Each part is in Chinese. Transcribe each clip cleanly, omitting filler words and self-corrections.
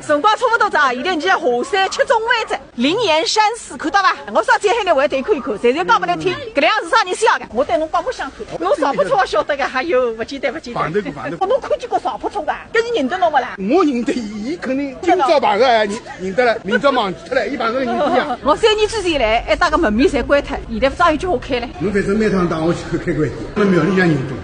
辰光差不多了，现在你下山吃中饭子，灵岩山寺看到伐？我上街海呢，我要对看一看，侪讲不来听，搿两是啥人写的？我对侬刮目相看，侬少不错我晓得个，还有不简单不简单。侬看见过少不错伐？搿是认得侬勿啦？我认得伊肯定今朝碰个，认得了，明朝忘记脱了，伊碰个人不一样。我3年之前来，还搭个门面侪关脱，现在不知道有句好开嘞。侬反正每趟带我去开关店，那庙里向人多。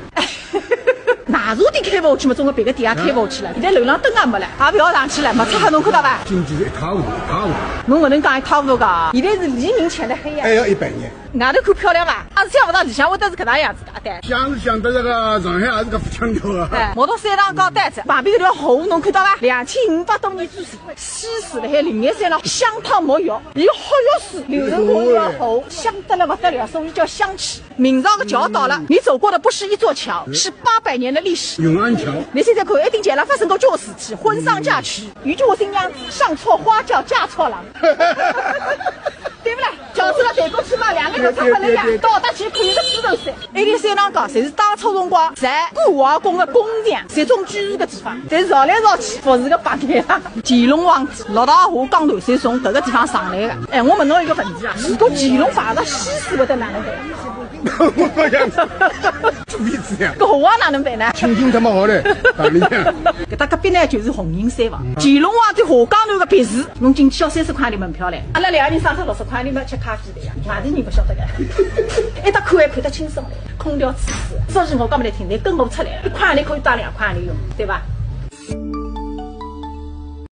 奶茶店开勿下去嘛，总归别个店也开勿下去了。现在楼浪灯也没了，也不要上去了，没出黑侬看到伐？经济是一塌糊涂，一塌糊涂。侬勿能讲一塌糊涂个，现在是黎明前的黑呀。还要100年。外头看漂亮伐？也是想勿到里向会得是搿能样子的，对。想是想得这个上海也是个富腔调个。哎，摸到山上高单子，旁边搿条河侬看到伐？2500多年之前，西市辣海灵岩山上香汤沐浴，伊好浴水流成过一条河，香得了不得了，所以叫香池。明朝个桥倒了，你走过的不是一座桥，是800年的历史。永安桥。你现在看，一定前浪发生过交事体，婚丧嫁娶，有句话新娘子上错花轿嫁错郎。对不啦？叫出来抬过去嘛，2个人出不来呀。到达去看一个猪头山，一条山上高，侪是当初辰光在古王宫的宫殿集中居住的地方，但绕来绕去服侍个白眼啊。乾隆皇帝陆道华江南山从搿个地方上来的。哎，我问侬一个问题啊，如果乾隆发个西施会得哪能办？我不想注意这样。搿河啊哪能办呢？清清他妈好嘞，大里向。搿搭隔壁呢就是红云山房，乾隆皇帝下江南个别墅，侬进去要30块钿门票嘞。阿拉2个人省出60块钿嘛吃咖啡的呀，外地人不晓得个。一搭看还看得清爽嘞，空调吹吹。说句我讲不来听，你跟我出来，1块钿可以当2块钿用，对吧？